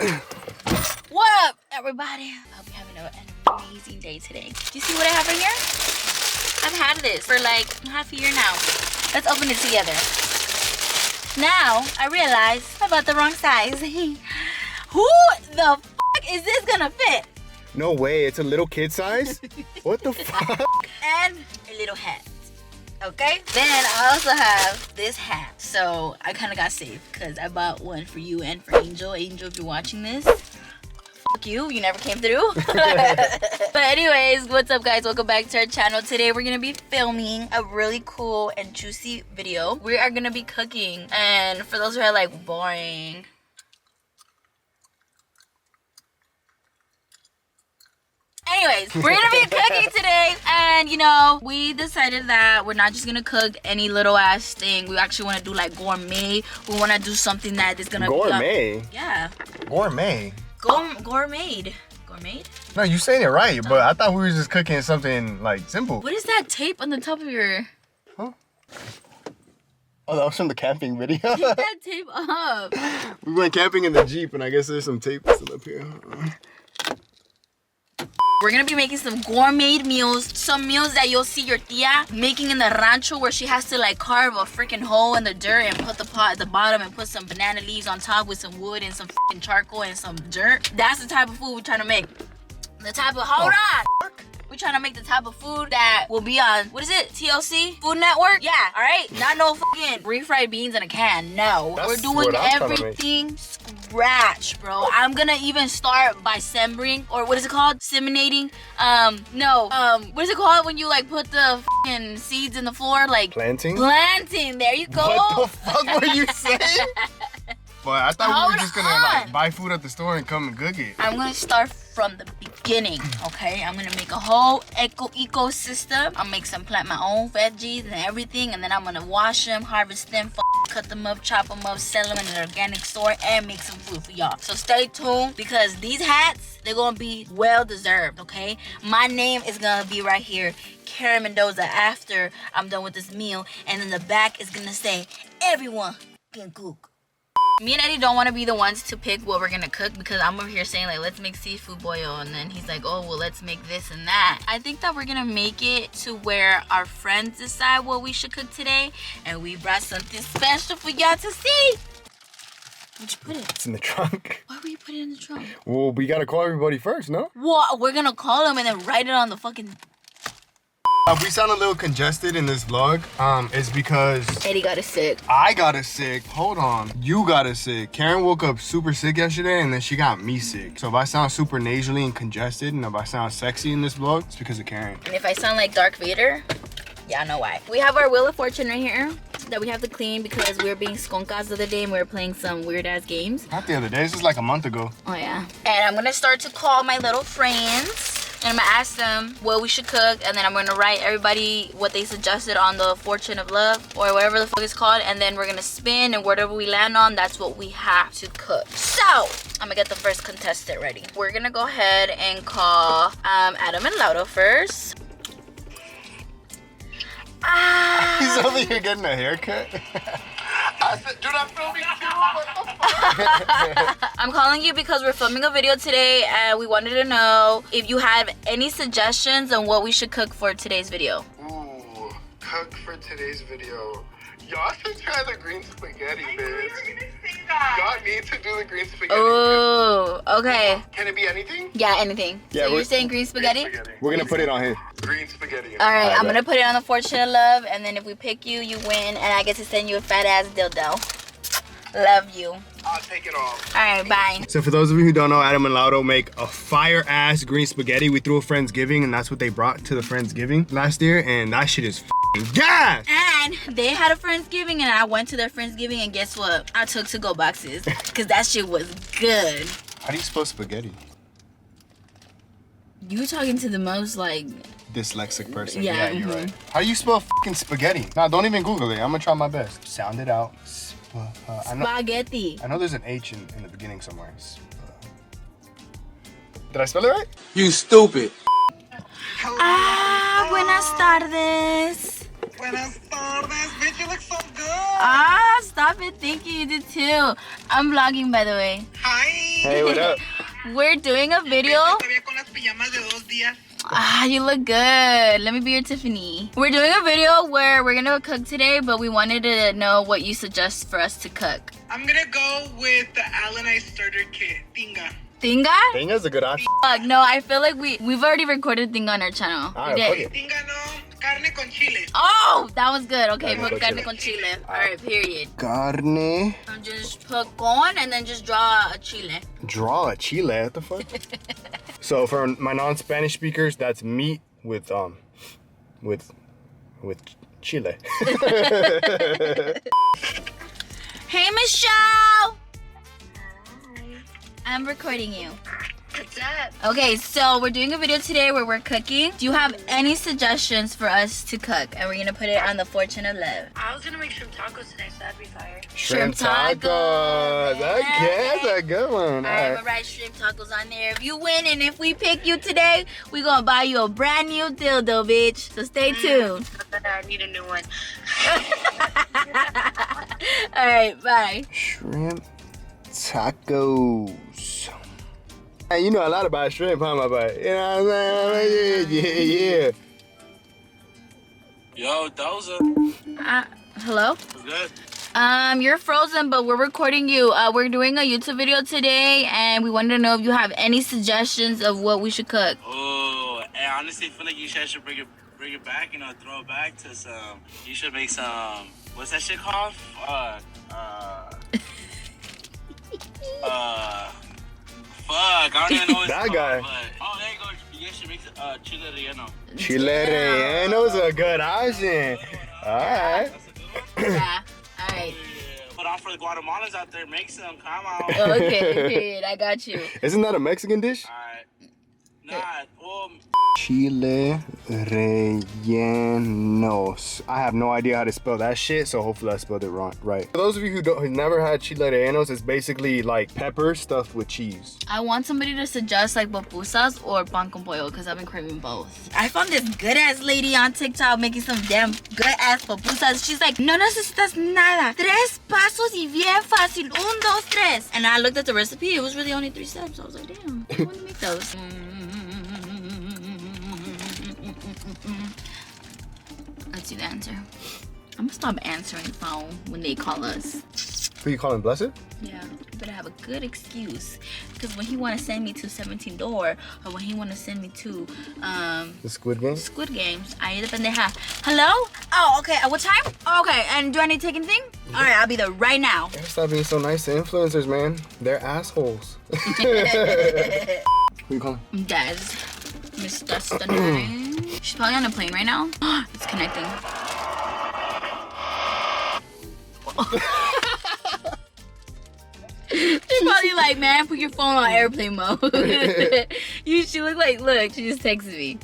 What up, everybody? I hope you're having an amazing day today. Do you see what I have right here? I've had this for like half a year now. Let's open it together. Now, I realize I bought the wrong size. Who the fuck is this gonna fit? No way, it's a little kid size? What the fuck? And a little hat. Okay? Then I also have this hat. So I kind of got saved because I bought one for you and for Angel. Angel, if you're watching this, fuck you. You never came through. But anyways, what's up, guys? Welcome back to our channel. Today we're going to be filming a really cool and juicy video. We are going to be cooking. And for those who are like, boring, anyways, we're gonna be cooking today, and you know, we decided that we're not just gonna cook any little ass thing. We actually want to do like gourmet. We want to do something that is gonna gourmet. Be yeah. Gourmet. Gourmet. Gourmet. No, you saying it right, but I thought we were just cooking something like simple. What is that tape on the top of your? Huh? Oh, that was from the camping video. Take that tape up. We went camping in the Jeep, and I guess there's some tape still up here. We're gonna be making some gourmet meals, some meals that you'll see your tia making in the rancho, where she has to like carve a freaking hole in the dirt and put the pot at the bottom and put some banana leaves on top with some wood and some freaking charcoal and some dirt. That's the type of food we're trying to make. The type of, hold on! We're trying to make the type of food that will be on, what is it, TLC? Food Network? Yeah, all right? Not no fucking refried beans in a can, no. That's we're doing what I'm everything scratch, bro. I'm gonna even start by simmering, or what is it called? Seminating? What is it called when you like put the fucking seeds in the floor? Like planting? Planting, there you go. What the fuck were you saying? But I thought we were just gonna like buy food at the store and come and cook it. I'm gonna start from the beginning, okay? I'm gonna make a whole ecosystem. I'll plant my own veggies and everything, and then I'm gonna wash them, harvest them, cut them up, chop them up, sell them in an organic store, and make some food for y'all. So stay tuned, because these hats, they're gonna be well deserved, okay? My name is gonna be right here, Karen Mendoza, after I'm done with this meal, and in the back is gonna say, everyone can cook. Me and Eddie don't want to be the ones to pick what we're gonna cook, because I'm over here saying like, let's make seafood boil, and then he's like, oh well, let's make this and that. I think that we're gonna make it to where our friends decide what we should cook today, and we brought something special for y'all to see. Where'd you put it? It's in the trunk. Why would you put it in the trunk? Well, we gotta call everybody first, no? Well, we're gonna call them and then write it on the fucking... If we sound a little congested in this vlog, it's because Eddie got us sick. I got us sick. Hold on. You got us sick. Karen woke up super sick yesterday, and then she got me sick. So if I sound super nasally and congested, and if I sound sexy in this vlog, it's because of Karen. And if I sound like Darth Vader, yeah, I know why. We have our Wheel of Fortune right here that we have to clean because we were being skunkas the other day and we were playing some weird ass games. Not the other day. This is like a month ago. Oh yeah. And I'm gonna start to call my little friends. And I'm gonna ask them what we should cook, and then I'm gonna write everybody what they suggested on the Fortune of Love, or whatever the fuck it's called, and then we're gonna spin, and whatever we land on, that's what we have to cook. So, I'm gonna get the first contestant ready. We're gonna go ahead and call Adam and Lauro first. He's over here getting a haircut. I said, dude, I'm filming too. What the fuck? I'm calling you because we're filming a video today, and we wanted to know if you have any suggestions on what we should cook for today's video. Ooh, cook for today's video. Y'all should try the green spaghetti, bitch. Y'all need to do the green spaghetti. Oh, okay. Can it be anything? Yeah, anything. Yeah, so you're saying green spaghetti? We're gonna put it on here. Green spaghetti. All right, I'm gonna put it on the Fortune of Love, and then if we pick you, you win, and I get to send you a fat ass dildo. Love you. I'll take it off. All right, bye. So for those of you who don't know, Adam and Lauro make a fire ass green spaghetti. We threw a Friendsgiving, and that's what they brought to the Friendsgiving last year, and that shit is f***ing gas. And they had a Friendsgiving, and I went to their Friendsgiving, and guess what? I took to-go boxes, because that shit was good. How do you spell spaghetti? You talking to the most like dyslexic person. Yeah, You're right. How do you spell fucking spaghetti? Nah, don't even Google it. I'm gonna try my best. Sound it out. Spaghetti. I know there's an H in the beginning somewhere. Did I spell it right? You stupid. Buenas tardes. Buenas tardes, bitch, you look so good. Stop it. Thank you. You did too. I'm vlogging, by the way. Hi. Hey, what up? We're doing a video. Todavía con las pijamas de 2 días. Ah, you look good. Let me be your Tiffany. We're doing a video where we're gonna cook today, but we wanted to know what you suggest for us to cook. I'm gonna go with the Allen starter kit. Tinga. Tinga? Tinga's a good option. Fuck, no, I feel like we've already recorded Tinga on our channel. Alright, We fuck did. it. Tinga no. Carne con chile. Oh, that was good. Okay, Carne put con carne chile. con chile. Alright, period. Carne. And just put con and then just draw a chile. Draw a chile. What the fuck? So for my non-Spanish speakers, that's meat with chile. Hey, Michelle! I'm recording you. What's up? Okay, so we're doing a video today where we're cooking. Do you have any suggestions for us to cook? And we're gonna put it on the Fortune of Love. I was gonna make shrimp tacos today, so that'd be fire. Shrimp tacos. Okay, that's a good one. Alright, I'm gonna write shrimp tacos on there. If you win and if we pick you today, we're gonna buy you a brand new dildo, bitch. So stay tuned. I need a new one. Alright, bye. Shrimp tacos. Hey, you know a lot about shrimp, huh, my boy? You know what I'm saying? Yeah. Yo, Doza. Hello? What's good? You're frozen, but we're recording you. We're doing a YouTube video today, and we wanted to know if you have any suggestions of what we should cook. Oh, I honestly feel like you should bring it back, you know, throw it back to some, you should make some, what's that shit called? Fuck, I don't even know what it's That called, guy. but, oh, there you go, you guys should make chile relleno. Chile rellenos a good option. Alright. That's a good one. Yeah. Alright. Yeah. Put on for the Guatemalans out there, make some, come on. Okay, period. I got you. Isn't that a Mexican dish? Alright. Nah, well, Chile rellenos. I have no idea how to spell that shit, so hopefully I spelled it right. For those of you who've never had chile rellenos, it's basically like pepper stuffed with cheese. I want somebody to suggest like pupusas or pan con pollo because I've been craving both. I found this good ass lady on TikTok making some damn good ass pupusas. She's like, no necesitas nada. 3 pasos y bien fácil. 1, 2, 3. And I looked at the recipe. It was really only 3 steps. I was like, damn, I want to make those. Let's see the answer. I'm gonna stop answering the phone when they call us. Who you calling, Blessed? Yeah, you better have a good excuse. Because when he want to send me to 17 Door or when he want to send me to The Squid Game? Squid Games, ahí dependeja. Hello? Oh, okay. At what time? Okay, and do I need to take anything? All right, I'll be there right now. Gotta stop being so nice to influencers, man. They're assholes. Who you calling? Des. Miss Destiny. She's probably on a plane right now. It's connecting. She's probably like, man, put your phone on airplane mode. She look like, look, she just texted me.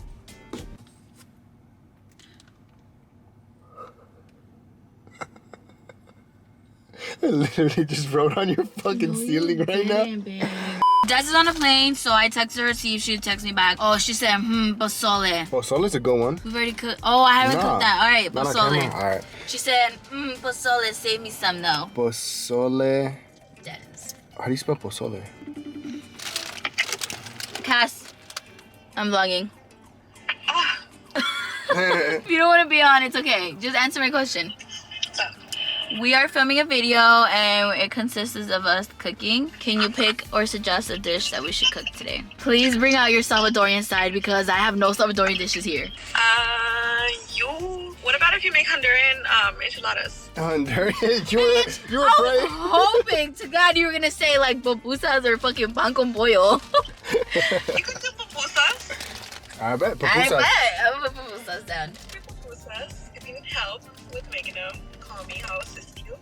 I literally just wrote on your fucking ceiling right now. Des is on a plane, so I texted her to see if she'd text me back. Oh, she said, pozole. Pozole's a good one. We've already cooked. Oh, I haven't cooked that. All right, Not on camera? pozole. Alright. She said, pozole, save me some though. Pozole. Des. How do you spell pozole? Cass, I'm vlogging. If you don't want to be on, it's okay. Just answer my question. We are filming a video and it consists of us cooking. Can you pick or suggest a dish that we should cook today? Please bring out your Salvadorian side because I have no Salvadorian dishes here. What about if you make Honduran enchiladas? Honduran? You were I was hoping to God you were gonna say like pupusas or fucking pan con pollo. You could do pupusas. I bet. I Pupusas. bet. I'll put pupusas down. Pupusas. If you need help with making them, call me. I'll assist you.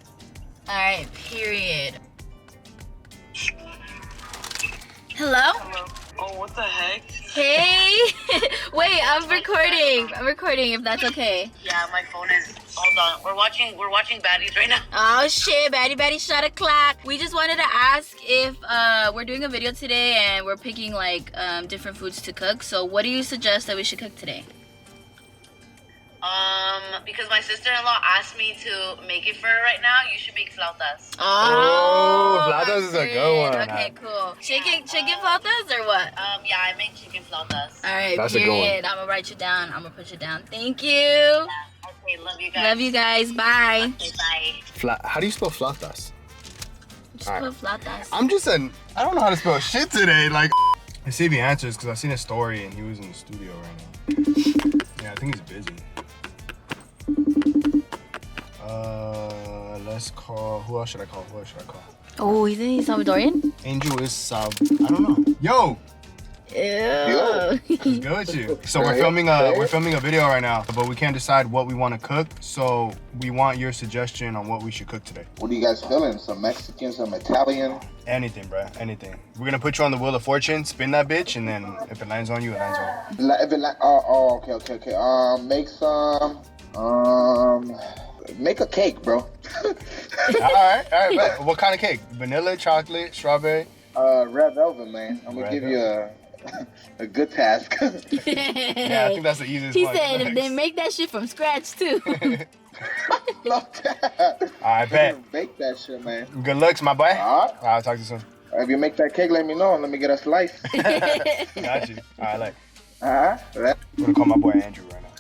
Alright, period. Hello? Oh, what the heck? Hey! Wait, I'm recording. I'm recording if that's okay. Yeah, my phone is. Hold on. We're watching Baddies right now. Oh shit, Batty shot a clock. We just wanted to ask if we're doing a video today and we're picking like different foods to cook. So what do you suggest that we should cook today? Because my sister-in-law asked me to make it for her right now, you should make flautas. Oh, flautas is a good one. Okay, cool. Chicken flautas or what? Yeah, I make chicken flautas. All right, That's a good one. period. I'm gonna write you down. I'm gonna put you down. Thank you. Okay, love you guys. Love you guys. Bye. Okay, bye. How do you spell flautas? Just All right. put flautas. I don't know how to spell shit today. Like, I see if he answers because I seen a story and he was in the studio right now. Yeah, I think he's busy. Let's call. Who else should I call? Oh, isn't he Salvadorian? Angel is I don't know. Yo, Ew. what's good with you? So we're filming a video right now, but we can't decide what we want to cook. So we want your suggestion on what we should cook today. What are you guys feeling? Some Mexican, some Italian? Anything, bruh. Anything. We're gonna put you on the wheel of fortune, spin that bitch, and then if it lands on you, it lands on you. Okay. Make a cake, bro. all right. Bet. What kind of cake? Vanilla, chocolate, strawberry? Red velvet, man. I'm gonna give you a good task. Yeah, I think that's the easiest He one. said if they make that shit from scratch too. Love that. I bet. Bake that shit, man. Good looks, my boy. All right. I'll talk to you soon. If you make that cake, let me know. Let me get a slice. Got you. All right, Right. I'm gonna call my boy Andrew right now.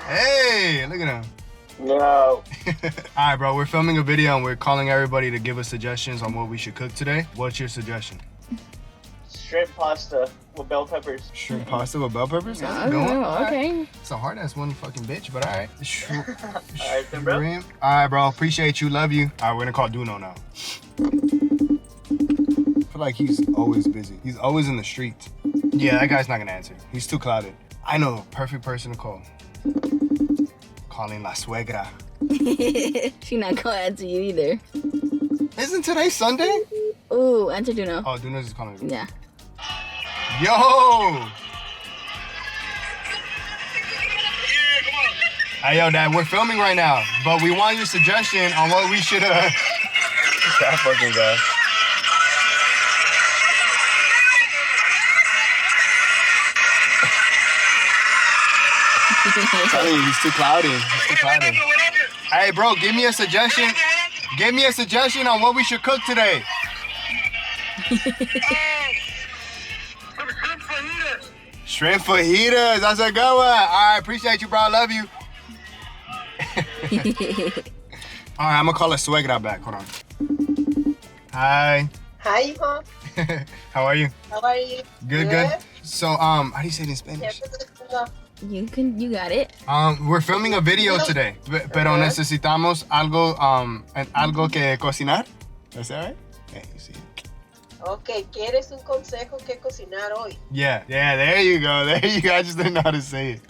Hey, look at him. No. All right, bro. We're filming a video and we're calling everybody to give us suggestions on what we should cook today. What's your suggestion? Shrimp pasta with bell peppers. Shrimp pasta with bell peppers? That's a good one. All right. Okay. It's a hard ass one, fucking bitch, but all right. Alright, then, bro. All right, bro. Appreciate you. Love you. All right, we're gonna call Duno now. I feel like he's always busy. He's always in the streets. Yeah, that guy's not gonna answer. He's too clouded. I know, perfect person to call. Calling La Suegra. She not gonna answer you either. Isn't today Sunday? Ooh, answer Duno. Oh, Duno's just calling me. Yeah. Yo! Hey, yo, Dad, we're filming right now, but we want your suggestion on what we should, That fucking guy. I'm telling you, he's too cloudy. Hey, bro, give me a suggestion. Give me a suggestion on what we should cook today. Shrimp fajitas. That's a good one. All right, appreciate you, bro. I love you. All right, I'm gonna call a suegra back. Hold on. Hi. Hi, Mom. How are you? How are you? Good. So, how do you say it in Spanish? You got it. We're filming a video today, pero necesitamos algo, algo que cocinar. Is that right? Yeah, you see. Ok, ¿quieres un consejo que cocinar hoy? Yeah, there you go. I just didn't know how to say it.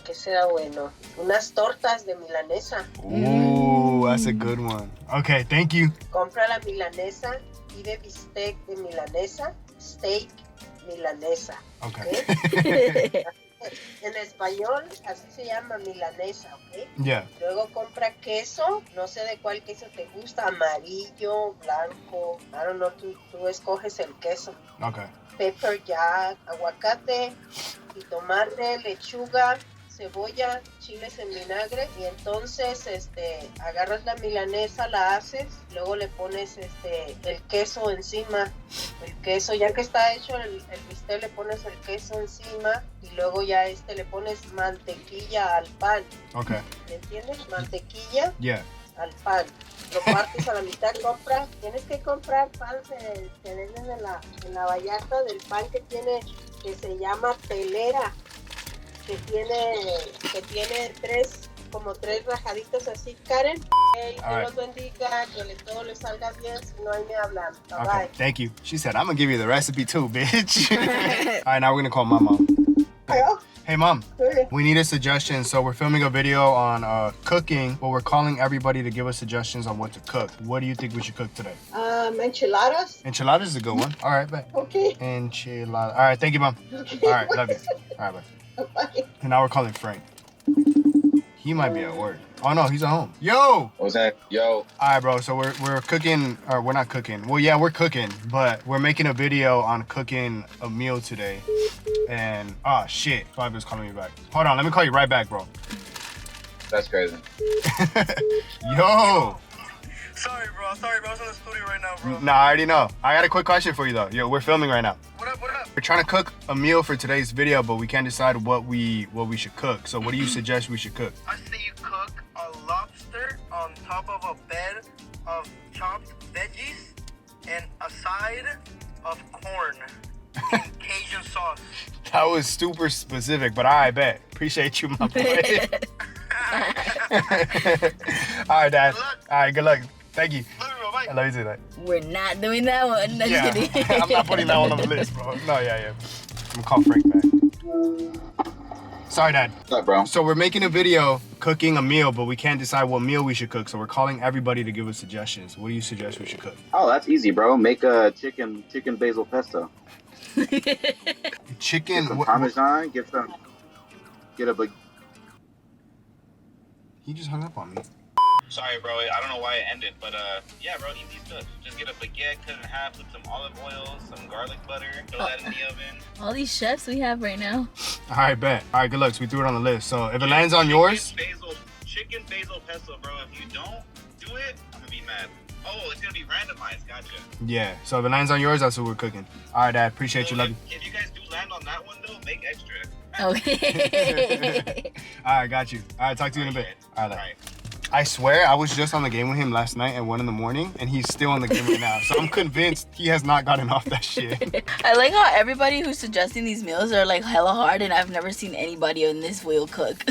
¿Qué será bueno? Unas tortas de milanesa. Ooh, that's a good one. Okay, thank you. Compra la milanesa, pide bistec de milanesa, steak milanesa. Okay. En español, así se llama milanesa, ¿ok? Yeah. Luego compra queso, no sé de cuál queso te gusta, amarillo, blanco, I don't know, tú escoges el queso. Okay. Pepper jack, aguacate, y tomate, lechuga, cebolla, chiles en vinagre, y entonces agarras la milanesa, la haces, luego le pones el queso encima. El queso, ya que está hecho el bistec, le pones el queso encima y luego ya le pones mantequilla al pan. Okay. ¿Me entiendes? Mantequilla Yeah. al pan. Lo partes a la mitad, tienes que comprar pan que venden en la vallarta del pan que se llama telera, que tiene como tres rajaditos así, Karen. Dios los bendiga, que todo le salga bien, si no ahí me hablan. Bye Okay, bye. thank you. She said, I'm gonna give you the recipe too, bitch. All right, now we're gonna call my mom. Hey, Mom. We need a suggestion. So we're filming a video on cooking, but we're calling everybody to give us suggestions on what to cook. What do you think we should cook today? Enchiladas. Enchiladas is a good one. All right, bet. Okay. Enchiladas. All right, thank you, Mom. All right, love you. All right, bye. Bye. And now we're calling Frank. He might be at work. Oh no, he's at home. Yo! What's that? Yo. Alright, bro, so we're cooking, or we're not cooking. Well, yeah, we're cooking, but we're making a video on cooking a meal today. And oh shit, Fabio's calling me back. Hold on, let me call you right back, bro. That's crazy. Yo. Sorry, bro. I was in the studio right now, bro. Nah, I already know. I got a quick question for you though. Yo, we're filming right now. What up? We're trying to cook a meal for today's video, but we can't decide what we should cook. So what do you suggest we should cook? I say you cook a lobster on top of a bed of chopped veggies and a side of corn and Cajun sauce. That was super specific, but I bet. Appreciate you, my boy. All right, Dad. All right, good luck. Thank you. I love you too, Dad. We're not doing that one. No, Yeah, just kidding. I'm not putting that one on the list, bro. No, yeah. I'm gonna call Frank back. Sorry, Dad. What's up, bro? So we're making a video cooking a meal, but we can't decide what meal we should cook. So we're calling everybody to give us suggestions. What do you suggest we should cook? Oh, that's easy, bro. Make a chicken basil pesto. Chicken. Some Parmesan. Get a big. He just hung up on me. Sorry, bro. I don't know why it ended, but yeah, bro, easy stuff. Just get a baguette, cut it in half, put some olive oil, some garlic butter, throw that in the oven. All these chefs we have right now. All right, bet. All right, good luck. So we threw it on the list. So if it lands on yours, Chicken basil pesto, bro. If you don't do it, I'm gonna be mad. Oh, it's gonna be randomized. Gotcha. yeah. So if it lands on yours, that's what we're cooking. All right, Dad. Appreciate you. Love you. If you guys do land on that one, though, make extra. Okay. All right, got you. All right, talk to you in a bit. All right. Alright. I swear I was just on the game with him last night at 1 in the morning, and he's still on the game right now. So I'm convinced he has not gotten off that shit. I like how everybody who's suggesting these meals are like hella hard, and I've never seen anybody in this wheel cook.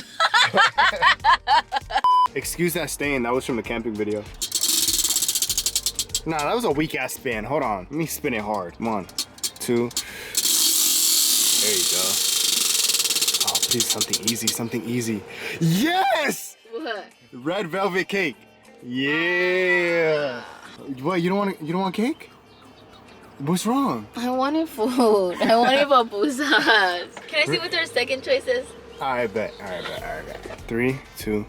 Excuse that stain. That was from the camping video. Nah, that was a weak ass spin. Hold on. Let me spin it hard. 1, 2. There you go. Oh, please, something easy. Yes! What? Red velvet cake. Yeah. What? You don't want cake? What's wrong? I wanted food. I wanted pupusas. Can I see what their second choice is? I bet. 3, 2.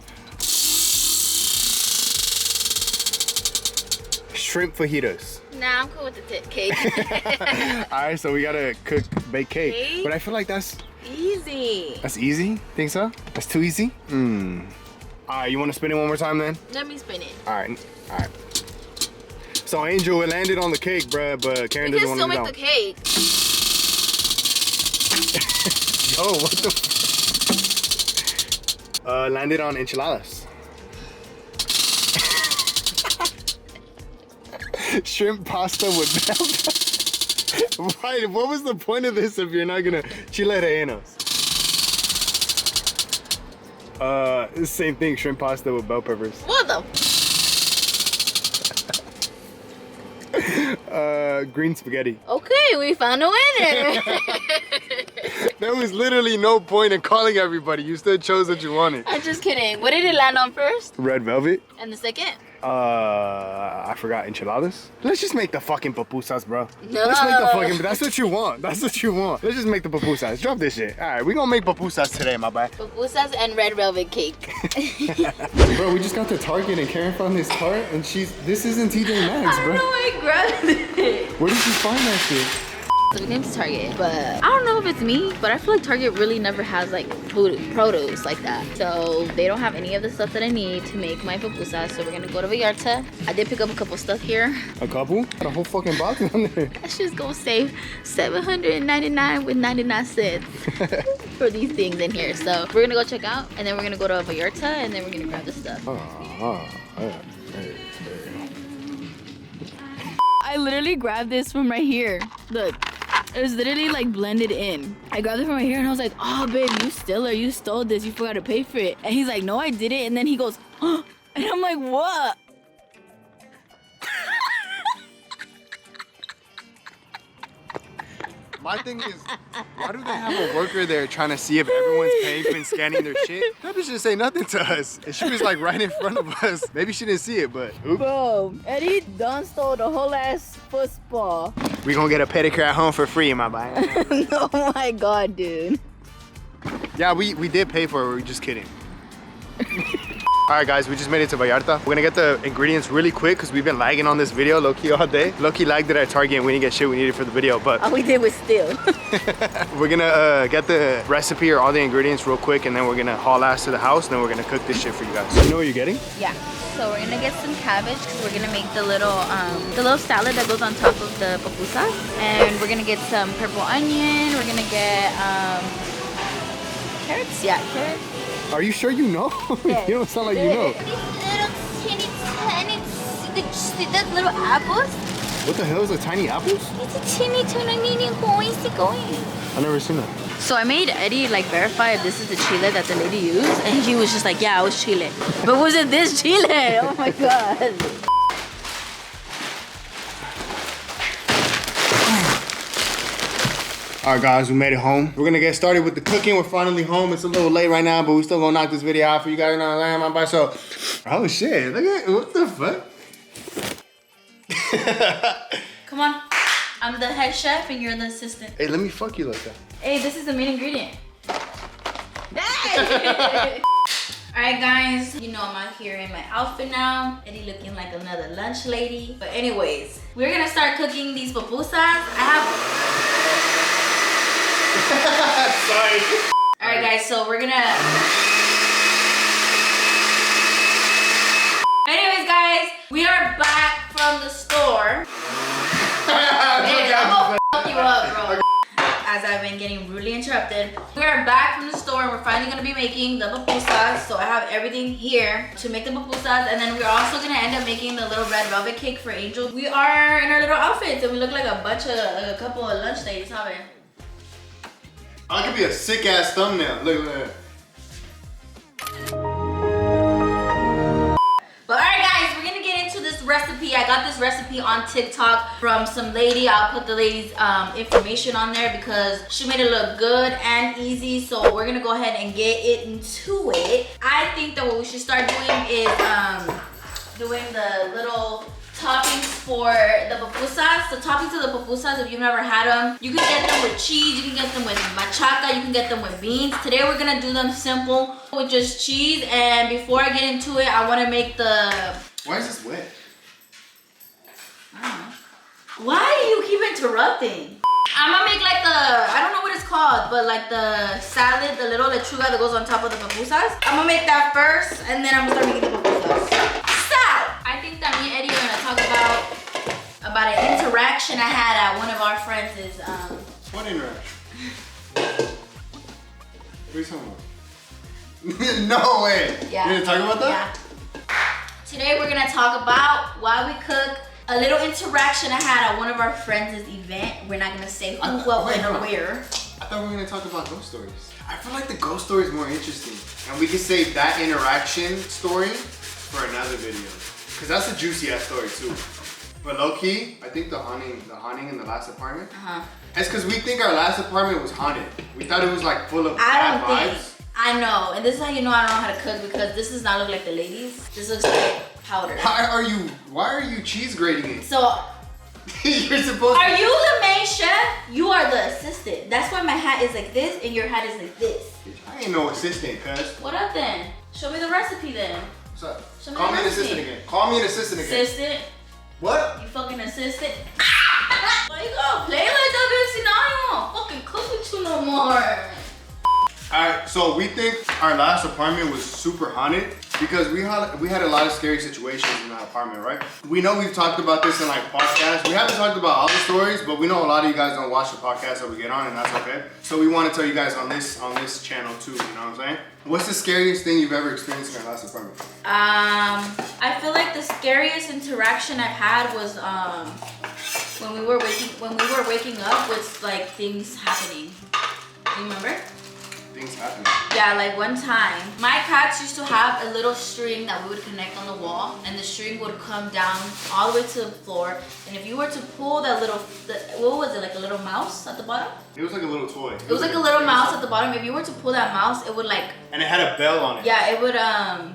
Shrimp fajitas. Nah, I'm cool with the cake. All right, so we gotta bake cake. Cake? But I feel like that's Easy. easy. Think so? That's too easy. All right, you want to spin it one more time then? Let me spin it. All right. So Angel, it landed on the cake, bruh, but Karen We doesn't can want still to make the cake. Yo, what the? Landed on enchiladas. Shrimp pasta with bell. Right, what was the point of this if you're not gonna chile rellenos? It's the same thing, shrimp pasta with bell peppers. What the? Green spaghetti. Okay, we found a winner. There was literally no point in calling everybody. You still chose what you wanted. I'm just kidding. What did it land on first? Red velvet. And the second? I forgot enchiladas. Let's just make the fucking pupusas, bro. No. Let's make the fucking, that's what you want. That's what you want. Let's just make the pupusas. Drop this shit. All right, we gonna make pupusas today, my boy. Pupusas and red velvet cake. Bro, we just got to Target and Karen found this cart and this isn't TJ Maxx, bro. I don't know, I grabbed it. Where did you find that shit? So we came to Target, but I don't know if it's me, but I feel like Target really never has like produce like that. So they don't have any of the stuff that I need to make my pupusas. So we're gonna go to Vallarta. I did pick up a couple stuff here. A couple? Got a whole fucking box on there. That shit's gonna save $799 with 99 cents for these things in here. So we're gonna go check out, and then we're gonna go to Vallarta, and then we're gonna grab the stuff. I literally grabbed this from right here. Look. It was literally like blended in. I grabbed it from right here and I was like, oh babe, you stole this, you forgot to pay for it. And he's like, no, I didn't. And then he goes, huh? And I'm like, what? My thing is, why do they have a worker there trying to see if everyone's paying and scanning their shit? That bitch didn't say nothing to us. And she was like right in front of us. Maybe she didn't see it, but oops. Bro, Eddie done stole the whole ass football. We gonna get a pedicure at home for free, my boy. Oh my God, dude. Yeah, we did pay for it, we're just kidding. All right, guys, we just made it to Vallarta. We're gonna get the ingredients really quick because we've been lagging on this video low-key all day. Low-key lagged it at Target and we didn't get shit we needed for the video, but all we did was steal. we're gonna get the recipe or all the ingredients real quick, and then we're gonna haul ass to the house, and then we're gonna cook this shit for you guys. So you know what you're getting? Yeah. So we're gonna get some cabbage because we're gonna make the little salad that goes on top of the pupusas, and we're gonna get some purple onion. We're gonna get carrots. Yeah, carrots. Are you sure you know? Yes. You don't sound like you know. These little tiny, the little apples. What the hell is a tiny apples? It's a teeny going. I've never seen that. So I made Eddie like verify if this is the chile that the lady used, and he was just like, yeah, it was chile. But was it this chile? Oh my god. All right, guys, we made it home. We're gonna get started with the cooking. We're finally home. It's a little late right now, but we still gonna knock this video out for you guys. You know what I'm saying? So, oh shit, look at, what the fuck? Come on. I'm the head chef and you're the assistant. Hey, let me fuck you like that. Hey, this is the main ingredient. Hey! Alright guys, you know I'm out here in my outfit now. Eddie looking like another lunch lady. But anyways, we're gonna start cooking these pupusas. Sorry. Alright guys, so we're gonna... Anyways guys, we are back from the store. Hey, I'm gonna fuck you up, bro. As I've been getting rudely interrupted. We are back from the store and we're finally gonna be making the pupusas. So I have everything here to make the pupusas, and then we're also gonna end up making the little red velvet cake for Angel. We are in our little outfits and we look like a couple of lunch dates, huh, man? I could be a sick ass thumbnail. Look at that. But alright guys, we're gonna get into this recipe. I got this recipe on TikTok from some lady. I'll put the lady's information on there because she made it look good and easy. So we're gonna go ahead and get it into it. I think that what we should start doing is doing the little toppings for the pupusas. The toppings of the pupusas, if you've never had them, you can get them with cheese, you can get them with machaca, you can get them with beans. Today we're gonna do them simple with just cheese. And before I get into it, I want to make the... Why is this wet? I don't know. Why do you keep interrupting? I'm gonna make like the, I don't know what it's called, but like the salad, the little lechuga that goes on top of the pupusas. I'm gonna make that first, and then I'm gonna start making the pupusas. I think that me and Eddie are gonna talk about an interaction I had at one of our friends' What interaction? What are you talking about? No way! Yeah. You gonna talk about that? Yeah. Today we're gonna talk about why we cook, a little interaction I had at one of our friends' event. We're not gonna say who, what, when, or where. I thought we were gonna talk about ghost stories. I feel like the ghost story is more interesting. And we can save that interaction story for another video. Cause that's a juicy ass story too. But low key, I think the haunting in the last apartment. That's cause we think our last apartment was haunted. We thought it was like full of bad vibes. I know, and this is how you know I don't know how to cook, because this does not look like the ladies. This looks like powder. Why are you cheese grating it? So you're supposed to. Are you the main chef? You are the assistant. That's why my hat is like this and your hat is like this. I ain't no assistant, cuz. What up then? Show me the recipe then. What's up? Show me Call the me an recipe. assistant again. Call me an assistant again. Assistant? What? You fucking assistant? Why you gonna play like that, bitch? Now you won't fucking cook with you no more. Alright, so we think our last apartment was super haunted because we had a lot of scary situations in that apartment, right? We know we've talked about this in like podcasts. We haven't talked about all the stories, but we know a lot of you guys don't watch the podcast that we get on, and that's okay. So we want to tell you guys on this channel too, you know what I'm saying? What's the scariest thing you've ever experienced in your last apartment? I feel like the scariest interaction I've had was when we were waking up with like things happening. Do you remember? Things happen. Yeah, like one time, my cats used to have a little string that we would connect on the wall, and the string would come down all the way to the floor. And if you were to pull that little, what was it, like a little mouse at the bottom? It was like a little toy. It was like a little mouse at the bottom. If you were to pull that mouse, it would like... And it had a bell on it. Yeah, it would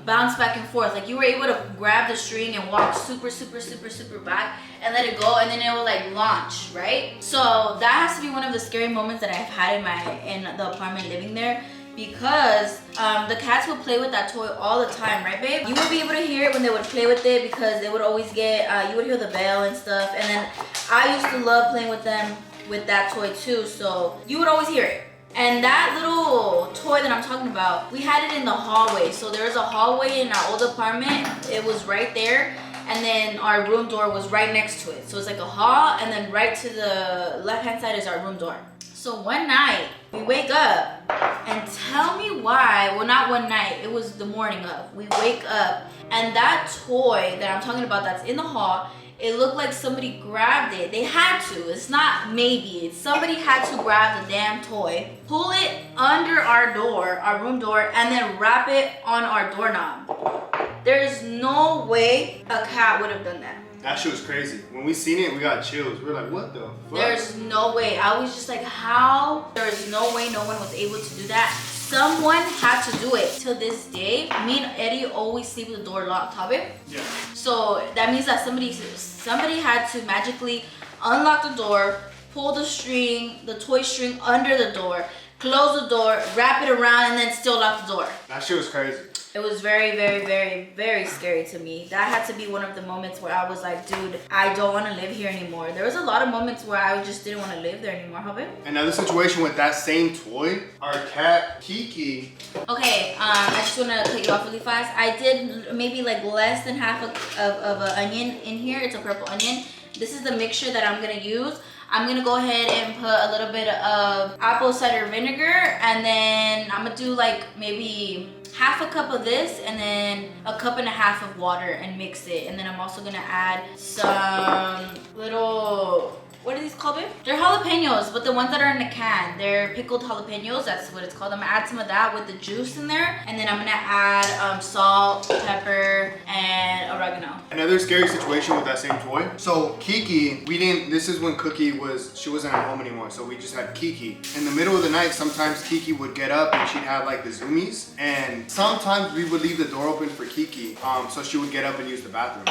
bounce back and forth. Like you were able to grab the string and walk super, super, super, super back and let it go, and then it would like launch, right? So that has to be one of the scary moments that I've had in the apartment living there. because the cats would play with that toy all the time, right, babe? You would be able to hear it when they would play with it because they would always get, you would hear the bell and stuff. And then I used to love playing with them with that toy too, so you would always hear it. And that little toy that I'm talking about, we had it in the hallway. So there was a hallway in our old apartment. It was right there. And then our room door was right next to it. So it's like a hall, and then right to the left-hand side is our room door. So one night, we wake up, and tell me why, well not one night, it was the morning of. We wake up, and that toy that I'm talking about that's in the hall, it looked like somebody grabbed it. They had to. It's not maybe. It's somebody had to grab the damn toy, pull it under our door, our room door, and then wrap it on our doorknob. There's no way a cat would have done that. That shit was crazy. When we seen it, we got chills. We were like, what the fuck? There's no way. I was just like, how? There's no way no one was able to do that. Someone had to do it. Till this day, me and Eddie always sleep with the door locked, Tabe. Yeah. So that means that somebody had to magically unlock the door, pull the string, the toy string under the door, close the door, wrap it around, and then still lock the door. That shit was crazy. It was very, very, very, very scary to me. That had to be one of the moments where I was like, dude, I don't want to live here anymore. There was a lot of moments where I just didn't want to live there anymore, huh, babe? Another situation with that same toy, our cat, Kiki. Okay, I just want to cut you off really fast. I did maybe like less than half of an onion in here. It's a purple onion. This is the mixture that I'm going to use. I'm gonna go ahead and put a little bit of apple cider vinegar, and then I'm gonna do like maybe half a cup of this and then a cup and a half of water and mix it. And then I'm also gonna add some little, what are these called, babe? They're jalapenos, but the ones that are in the can, they're pickled jalapenos. That's what it's called. I'm gonna add some of that with the juice in there. And then I'm gonna add salt, pepper, and oregano. Another scary situation with that same toy. So Kiki, this is when Cookie she wasn't at home anymore. So we just had Kiki. In the middle of the night, sometimes Kiki would get up and she'd have like the zoomies. And sometimes we would leave the door open for Kiki. So she would get up and use the bathroom.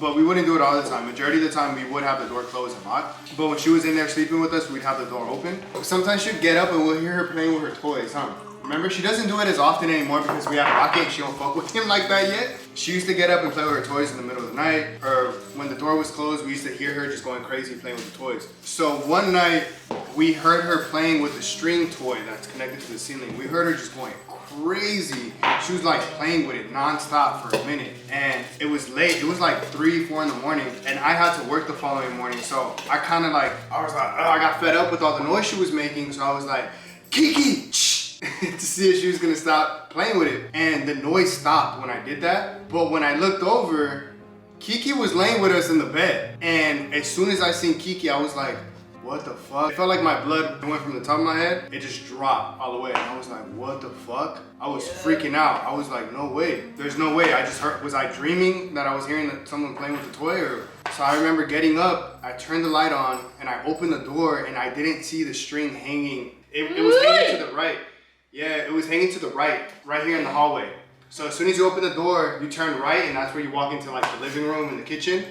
But we wouldn't do it all the time. Majority of the time, we would have the door closed and locked. But when she was in there sleeping with us, we'd have the door open. Sometimes she'd get up and we'll hear her playing with her toys, huh? Remember, she doesn't do it as often anymore because we have Rocket and she don't fuck with him like that yet. She used to get up and play with her toys in the middle of the night, or when the door was closed, we used to hear her just going crazy playing with the toys. So one night, we heard her playing with the string toy that's connected to the ceiling. We heard her just going crazy. She was like playing with it non-stop for a minute, and it was late. It was like 3, 4 in the morning, and I had to work the following morning. So I kind of like, I was like, I got fed up with all the noise she was making. So I was like, Kiki, shh, to see if she was gonna stop playing with it. And the noise stopped when I did that. But when I looked over, Kiki was laying with us in the bed. And as soon as I seen Kiki, I was like, what the fuck? It felt like my blood went from the top of my head. It just dropped all the way. And I was like, what the fuck? I was freaking out. I was like, no way. There's no way. I just heard, was I dreaming that I was hearing someone playing with the toy? Or? So I remember getting up, I turned the light on, and I opened the door, and I didn't see the string hanging. It was hanging to the right. Yeah, it was hanging to the right here in the hallway. So as soon as you open the door, you turn right, and that's where you walk into like the living room and the kitchen.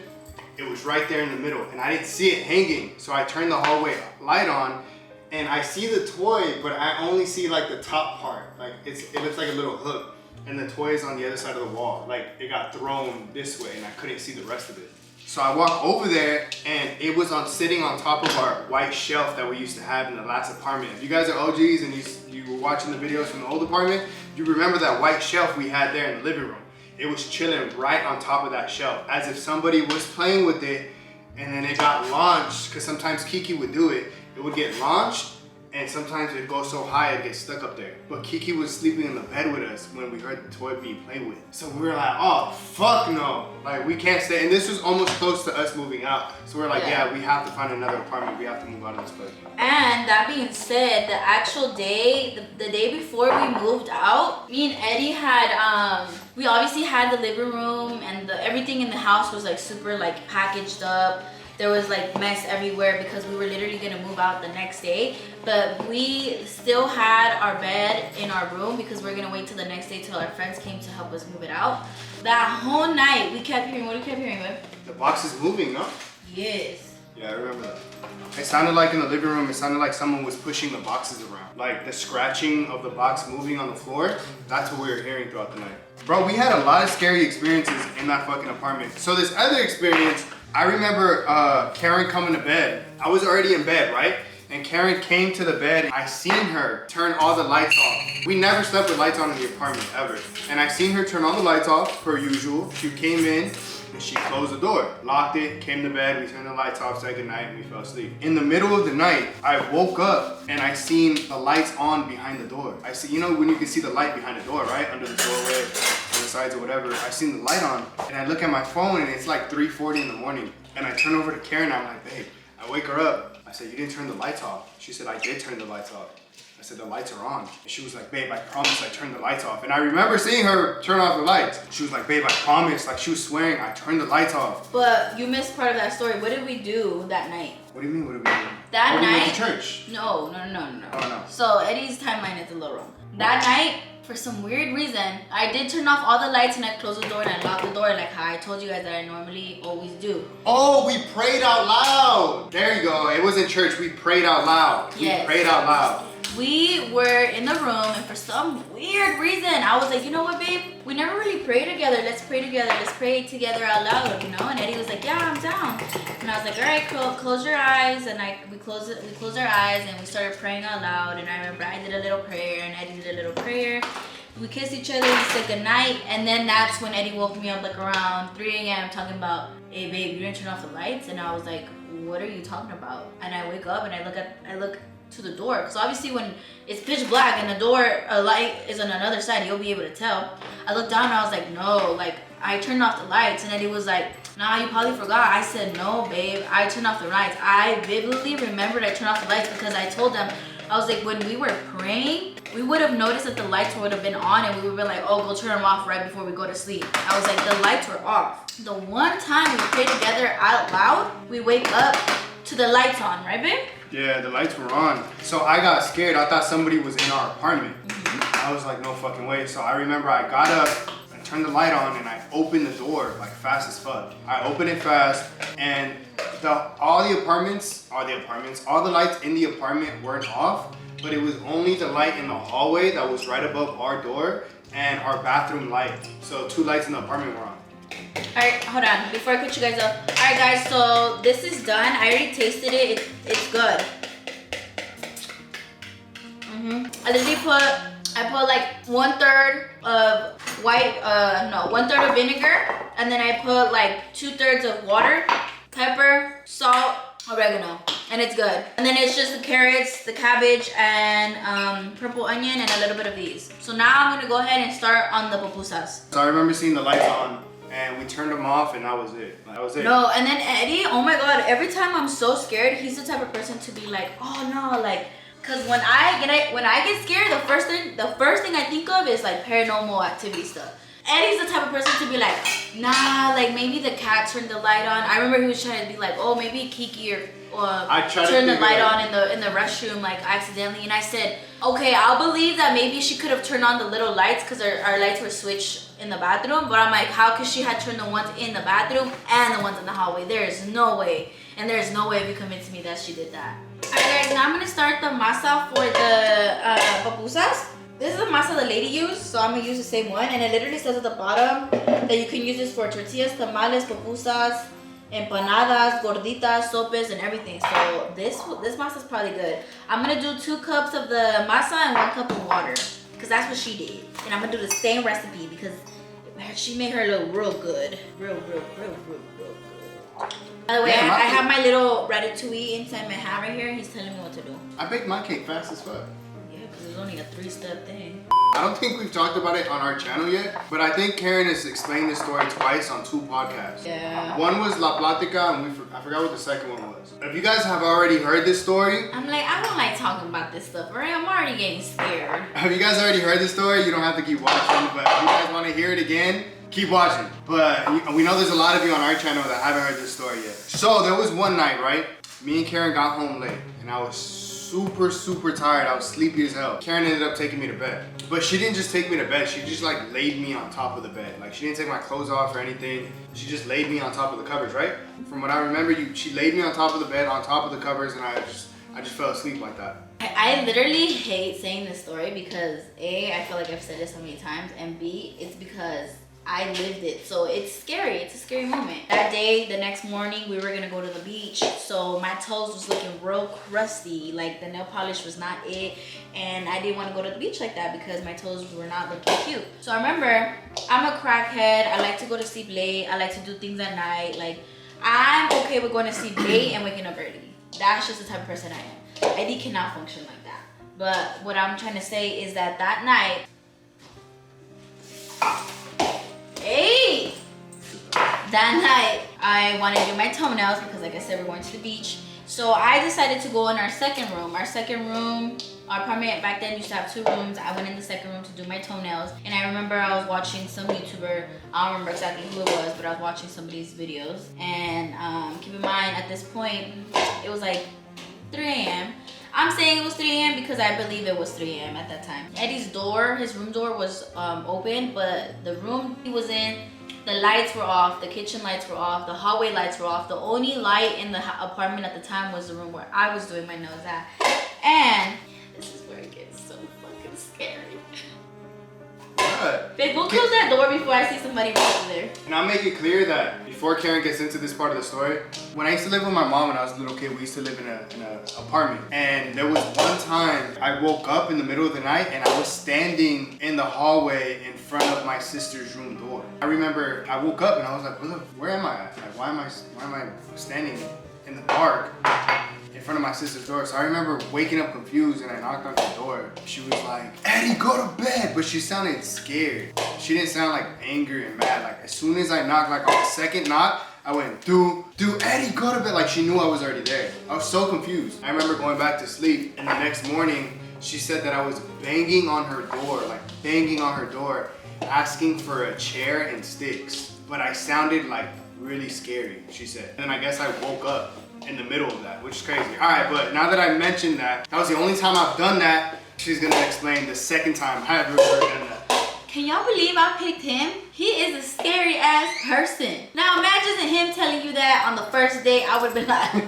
It was right there in the middle, and I didn't see it hanging. So I turned the hallway light on, and I see the toy, but I only see like the top part. Like it looks like a little hook, and the toy is on the other side of the wall. Like it got thrown this way, and I couldn't see the rest of it. So I walked over there, and it was sitting on top of our white shelf that we used to have in the last apartment. If you guys are OGs and you were watching the videos from the old apartment, you remember that white shelf we had there in the living room. It was chilling right on top of that shelf, as if somebody was playing with it, and then it got launched, because sometimes Kiki would do it. It would get launched, and sometimes it'd go so high it gets stuck up there. But Kiki was sleeping in the bed with us when we heard the toy being played with. So we were like, oh, fuck no. Like, we can't stay. And this was almost close to us moving out. So we're like, yeah, we have to find another apartment. We have to move out of this place. And that being said, the actual day, the day before we moved out, me and Eddie had, we obviously had the living room, and everything in the house was like super like packaged up. There was like mess everywhere because we were literally gonna move out the next day. But we still had our bed in our room because we're gonna wait till the next day till our friends came to help us move it out. That whole night we kept hearing, what do you kept hearing, babe? The box is moving, no? Yes. Yeah, I remember that. It sounded like in the living room, it sounded like someone was pushing the boxes around. Like the scratching of the box moving on the floor. That's what we were hearing throughout the night. Bro, we had a lot of scary experiences in that fucking apartment. So this other experience, I remember Karen coming to bed. I was already in bed, right? And Karen came to the bed. I seen her turn all the lights off. We never slept with lights on in the apartment, ever. And I seen her turn all the lights off, per usual. She came in and she closed the door, locked it, came to bed, we turned the lights off, said goodnight, and we fell asleep. In the middle of the night, I woke up and I seen the lights on behind the door. I see, you know when you can see the light behind the door, right? Under the doorway, on the sides or whatever. I seen the light on and I look at my phone and it's like 3:40 in the morning. And I turn over to Karen and I'm like, babe, I wake her up. I said, you didn't turn the lights off. She said, I did turn the lights off. I said, the lights are on. And she was like, babe, I promise I turned the lights off. And I remember seeing her turn off the lights. She was like, babe, I promise. Like she was swearing, I turned the lights off. But you missed part of that story. What did we do that night? What do you mean, what did we do? That night? We went to church. No. Oh, no. So Eddie's timeline is a little wrong. That night, for some weird reason, I did turn off all the lights and I closed the door and I locked the door like how I told you guys that I normally always do. Oh, we prayed out loud. There you go. It was in church. We prayed out loud. Yes. We prayed out loud. We were in the room and for some weird reason, I was like, you know what, babe? We never really pray together. Let's pray together. Let's pray together out loud, you know? And Eddie was like, yeah, I'm down. And I was like, all right, close your eyes. And we closed our eyes and we started praying out loud. And I remember I did a little prayer and Eddie did a little prayer. We kissed each other, we said goodnight. And then that's when Eddie woke me up like around 3 a.m. talking about, hey, babe, you didn't turn off the lights? And I was like, what are you talking about? And I wake up and I look to the door, because obviously when it's pitch black and the door light is on another side, you'll be able to tell. I looked down and I was like, no, like I turned off the lights. And Eddie was like, nah, you probably forgot. I said, no, babe, I turned off the lights. I vividly remembered I turned off the lights because I told them, I was like, when we were praying, we would have noticed that the lights would have been on and we would have been like, oh, go turn them off right before we go to sleep. I was like, the lights were off. The one time we prayed together out loud, we wake up to the lights on, right, babe? Yeah, the lights were on. So I got scared. I thought somebody was in our apartment. I was like, no fucking way. So I remember I got up, I turned the light on, and I opened the door like fast as fuck. I opened it fast, and all the lights in the apartment weren't off, but it was only the light in the hallway that was right above our door and our bathroom light. So 2 lights in the apartment were on. Alright, hold on, before I cut you guys off. Alright guys, so this is done. I already tasted it. It's good. I put like 1/3 of one-third of vinegar, and then I put like 2/3 of water, pepper, salt, oregano, and it's good. And then it's just the carrots, the cabbage, and purple onion, and a little bit of these. So now I'm gonna go ahead and start on the pupusas. So I remember seeing the lights on, and we turned them off, and that was it. That was it. No, and then Eddie, oh my god, every time I'm so scared, he's the type of person to be like, oh no, like, cause when I get scared, the first thing I think of is like paranormal activity stuff. Eddie's the type of person to be like, nah, like maybe the cat turned the light on. I remember he was trying to be like, oh, maybe Kiki or turned the light on in the restroom like accidentally. And I said, okay, I'll believe that maybe she could have turned on the little lights because our lights were switched in the bathroom. But I'm like, how could she have turned the ones in the bathroom and the ones in the hallway? There is no way. And there's no way if you convince me that she did that. Alright guys, now I'm gonna start the masa for the pupusas. This is the masa the lady used, so I'm gonna use the same one. And it literally says at the bottom that you can use this for tortillas, tamales, pupusas, empanadas, gorditas, sopes, and everything. So this masa is probably good. I'm gonna do 2 cups of the masa and 1 cup of water, because that's what she did. And I'm gonna do the same recipe because she made her look real good. Real good. By the way, Yeah, I have my little ratatouille inside my hat right here. He's telling me what to do. I baked my cake fast as fuck. Yeah, because it's only a 3-step thing. I don't think we've talked about it on our channel yet, but I think Karen has explained this story twice on 2 podcasts. Yeah. One was La Platica, and I forgot what the second one was. If you guys have already heard this story, I'm like, I don't like talking about this stuff, right? I'm already getting scared. Have you guys already heard this story? You don't have to keep watching, but if you guys want to hear it again, keep watching. But we know there's a lot of you on our channel that haven't heard this story yet. So there was one night, right? Me and Karen got home late, and I was super tired. I was sleepy as hell. Karen ended up taking me to bed. But she didn't just take me to bed. She just like laid me on top of the bed. Like she didn't take my clothes off or anything. She just laid me on top of the covers, right? From what I remember, she laid me on top of the bed, on top of the covers, and I just fell asleep like that. I literally hate saying this story because A, I feel like I've said it so many times, and B, it's because I lived it. So it's scary. It's a scary moment. That day, the next morning, we were gonna go to the beach. So my toes was looking real crusty. Like the nail polish was not it. And I didn't want to go to the beach like that because my toes were not looking cute. So I remember, I'm a crackhead. I like to go to sleep late. I like to do things at night. Like I'm okay with going to sleep late and waking up early. That's just the type of person I am. Eddie cannot function like that. But what I'm trying to say is that that night, that night, I wanted to do my toenails because like I said, we're going to the beach. So I decided to go in our second room. Our apartment back then used to have 2 rooms. I went in the second room to do my toenails. And I remember I was watching some YouTuber. I don't remember exactly who it was, but I was watching somebody's videos. And keep in mind, at this point, it was like 3 a.m. I'm saying it was 3 a.m. because I believe it was 3 a.m. at that time. Eddie's door, his room door was open, but the room he was in, the lights were off, the kitchen lights were off, the hallway lights were off. The only light in the apartment at the time was the room where I was doing my nails at. And this is where it gets so fucking scary. What? Babe, we'll close that door before I see somebody over there. And I'll make it clear that before Karen gets into this part of the story, when I used to live with my mom when I was a little kid, we used to live in an apartment. And there was one time I woke up in the middle of the night and I was standing in the hallway in front of my sister's room door. I remember I woke up and I was like, where am I at? Like, why am I standing in the dark in front of my sister's door? So I remember waking up confused and I knocked on the door. She was like, Eddie, go to bed. But she sounded scared. She didn't sound like angry and mad. Like as soon as I knocked, like on the second knock, I went, dude, Eddie, go to bed. Like she knew I was already there. I was so confused. I remember going back to sleep and the next morning, she said that I was banging on her door, asking for a chair and sticks. But I sounded like really scary, she said. And then I guess I woke up in the middle of that, which is crazy. All right, but now that I mentioned that was the only time I've done that. She's gonna explain the second time I've ever done that. Can y'all believe I picked him? He is a scary ass person. Now imagine him telling you that on the first date. I would have been like,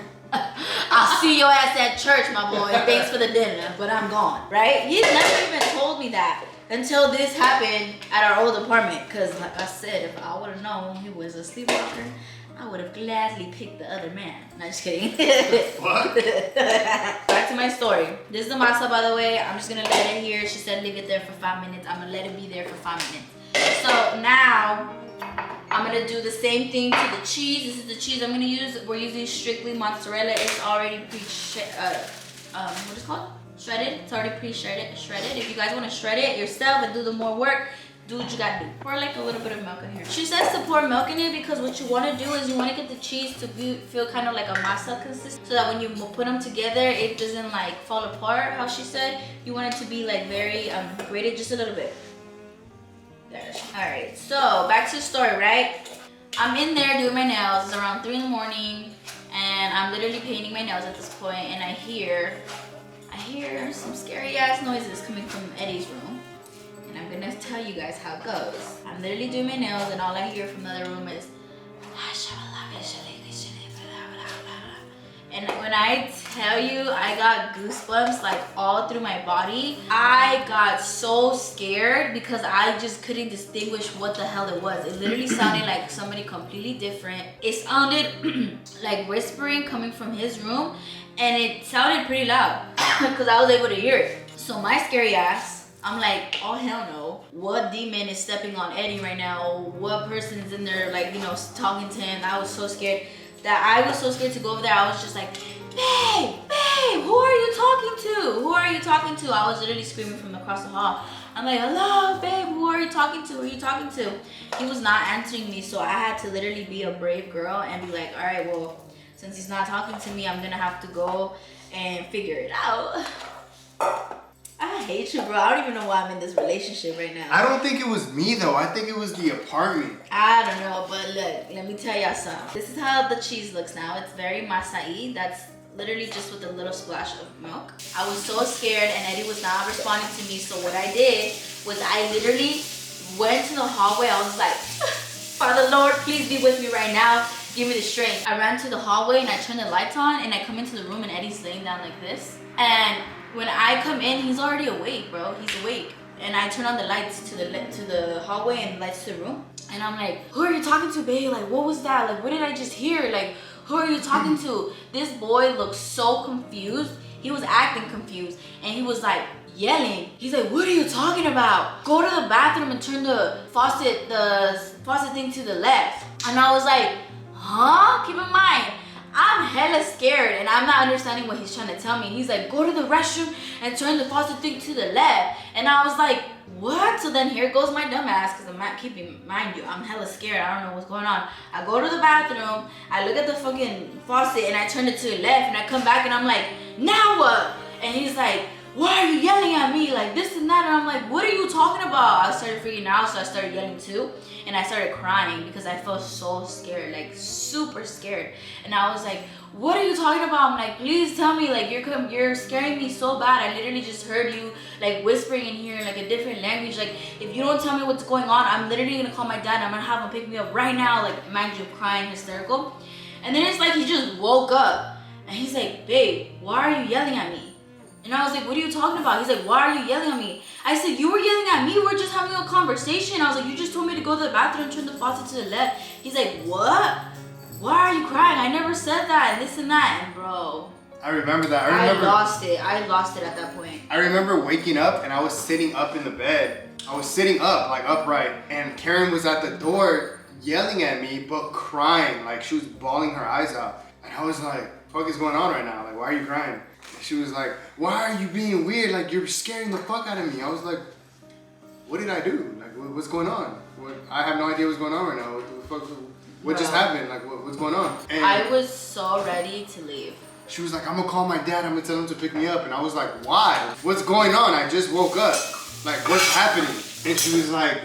I'll see your ass at church, my boy. Thanks for the dinner, but I'm gone, right? He's never even told me that until this happened at our old apartment. Cause like I said, if I would have known he was a sleepwalker, I would have gladly picked the other man. No, just kidding. What? Back to my story. This is the masa, by the way. I'm just gonna let it here. She said leave it there for 5 minutes. I'm gonna let it be there for 5 minutes. So now I'm gonna do the same thing to the cheese. This is the cheese I'm gonna use. We're using strictly mozzarella. It's already what is it called? Shredded. It's already pre-shredded. If you guys want to shred it yourself and do the more work, do what you gotta do. Pour like a little bit of milk in here. She says to pour milk in it because what you want to do is you want to get the cheese to feel kind of like a masa consistency, so that when you put them together, it doesn't like fall apart. How she said, you want it to be like very grated just a little bit. There. All right. So back to the story, right? I'm in there doing my nails. It's around 3 in the morning, and I'm literally painting my nails at this point, and I hear some scary ass noises coming from Eddie's room. And I'm gonna tell you guys how it goes. I'm literally doing my nails and all I hear from the other room is and when I tell you I got goosebumps like all through my body, I got so scared because I just couldn't distinguish what the hell it was. It literally sounded like somebody completely different. It sounded like whispering coming from his room, and it sounded pretty loud because I was able to hear it. So my scary ass, I'm like, oh hell no. What demon is stepping on Eddie right now? What person's in there like, you know, talking to him? I was so scared that I was so scared to go over there. I was just like, babe, who are you talking to? Who are you talking to? I was literally screaming from across the hall. I'm like, hello, babe, who are you talking to? Who are you talking to? He was not answering me, so I had to literally be a brave girl and be like, all right, well, since he's not talking to me, I'm gonna have to go and figure it out. I hate you, bro. I don't even know why I'm in this relationship right now. I don't think it was me, though. I think it was the apartment. I don't know, but look, let me tell y'all something. This is how the cheese looks now. It's very masai. That's literally just with a little splash of milk. I was so scared and Eddie was not responding to me. So what I did was I literally went to the hallway. I was like, Father Lord, please be with me right now. Give me the strength. I ran to the hallway and I turned the lights on and I come into the room and Eddie's laying down like this. And when I come in, he's already awake, bro. He's awake. And I turn on the lights to the hallway and lights to the room. And I'm like, who are you talking to, babe? Like, what was that? Like, what did I just hear? Like, who are you talking to? This boy looked so confused. He was acting confused. And he was like yelling. He's like, what are you talking about? Go to the bathroom and turn the faucet thing to the left. And I was like, huh? Keep in mind, I'm hella scared and I'm not understanding what he's trying to tell me. He's like, go to the restroom and turn the faucet thing to the left. And I was like, what? So then here goes my dumb ass, because I'm not keeping, mind you, I'm hella scared. I don't know what's going on. I go to the bathroom, I look at the fucking faucet and I turn it to the left and I come back and I'm like, now what? And he's like, why are you yelling at me? Like this and that. And I'm like, what are you talking about? I started freaking out, so I started yelling too. And I started crying because I felt so scared, like super scared. And I was like, what are you talking about? I'm like, please tell me, like you're scaring me so bad. I literally just heard you like whispering in here in like a different language. Like if you don't tell me what's going on, I'm literally gonna call my dad. I'm gonna have him pick me up right now. Like imagine crying, hysterical. And then it's like he just woke up and he's like, babe, why are you yelling at me? And I was like, what are you talking about? He's like, why are you yelling at me? I said, you were yelling at me. We're just having a conversation. I was like, you just told me to go to the bathroom and turn the faucet to the left. He's like, what? Why are you crying? I never said that, and this and that. And bro, I remember that. I lost it. I lost it at that point. I remember waking up and I was sitting up in the bed. I was sitting up, like upright. And Karen was at the door yelling at me, but crying. Like she was bawling her eyes out. And I was like, what is going on right now? Like, why are you crying? She was like, why are you being weird? Like, you're scaring the fuck out of me. I was like, what did I do? Like, what's going on? I have no idea what's going on right now. What just happened? Like, what's going on? And I was so ready to leave. she was like, I'm gonna call my dad. I'm gonna tell him to pick me up. And I was like, why? What's going on? I just woke up. Like, what's happening? And she was like,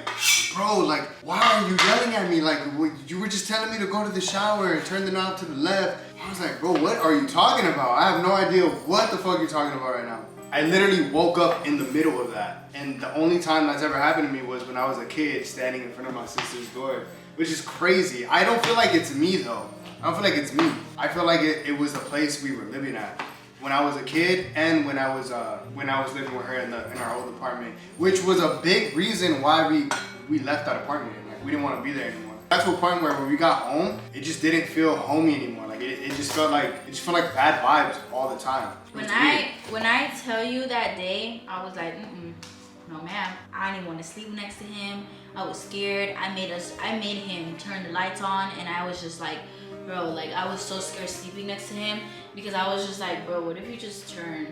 bro, like, why are you yelling at me? Like, you were just telling me to go to the shower and turn the knob to the left. I was like, bro, what are you talking about? I have no idea what the fuck you're talking about right now. I literally woke up in the middle of that. And the only time that's ever happened to me was when I was a kid standing in front of my sister's door, which is crazy. I don't feel like it's me though. I don't feel like it's me. I feel like it was the place we were living at when I was a kid and when I was living with her in our old apartment, which was a big reason why we left that apartment. Like we didn't want to be there anymore. Got to a point where when we got home, it just didn't feel homey anymore. Like it just felt like bad vibes all the time. When I tell you that day, I was like, no ma'am. I didn't want to sleep next to him. I was scared. I made him turn the lights on, and I was just like, bro, like I was so scared sleeping next to him because I was just like, bro, what if you just turn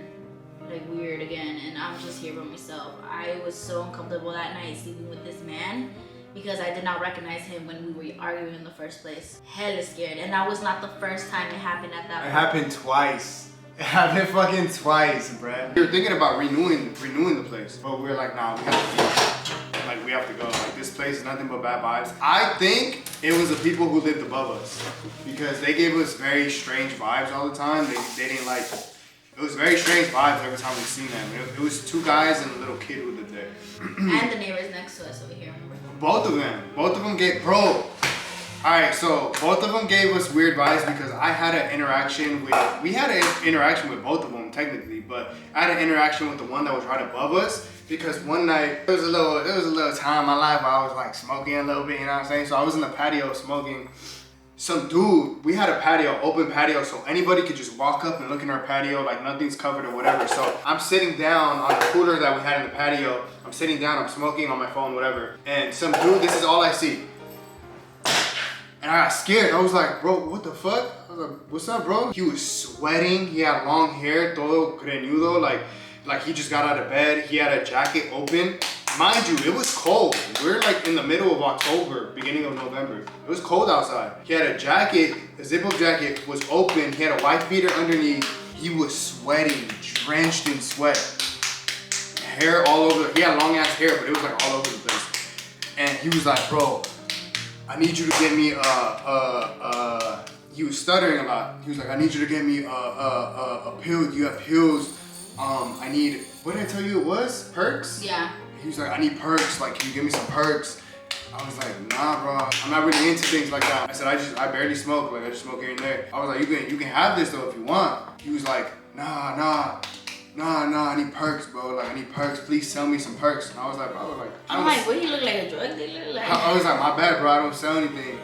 like weird again and I'm just here by myself? I was so uncomfortable that night sleeping with this man because I did not recognize him when we were arguing in the first place. Hella scared, and that was not the first time it happened at that point. It happened twice. It happened fucking twice, bruh. We were thinking about renewing the place, but we were like, nah, we have to leave. Like, we have to go. Like, this place is nothing but bad vibes. I think it was the people who lived above us because they gave us very strange vibes all the time. They didn't like, it was very strange vibes every time we seen them. It was two guys and a little kid who lived there. And the neighbors next to us over here, remember? Both of them gave, bro. Alright, so both of them gave us weird vibes because we had an interaction with both of them technically, but I had an interaction with the one that was right above us because one night, there was a little time in my life where I was like smoking a little bit, you know what I'm saying? So I was in the patio smoking. Some dude, we had a patio, open patio, so anybody could just walk up and look in our patio like nothing's covered or whatever. So I'm sitting down on the cooler that we had in the patio. I'm sitting down, I'm smoking on my phone, whatever. And some dude, this is all I see. And I got scared. I was like, bro, what the fuck? I was like, what's up, bro? He was sweating. He had long hair, todo greñudo, like he just got out of bed. He had a jacket open. Mind you, it was cold. We're like in the middle of October, beginning of November. It was cold outside. He had a jacket, a zip-up jacket was open. He had a wife beater underneath. He was sweating, drenched in sweat. Hair all over. He had long ass hair, but it was like all over the place. And he was like, bro, I need you to get me he was stuttering a lot. He was like, I need you to get me a pill. Do you have pills? I need, what did I tell you it was? Perks? Yeah. He was like, I need perks. Like, can you give me some perks? I was like, nah, bro. I'm not really into things like that. I said, I barely smoke. Like, I just smoke here and there. I was like, you can have this though if you want. He was like, nah, I need perks, bro. Like, I need perks. Please sell me some perks. And I was like, bro, like. I'm like, what do you look like, a drug dealer? Like. I was like, my bad, bro. I don't sell anything.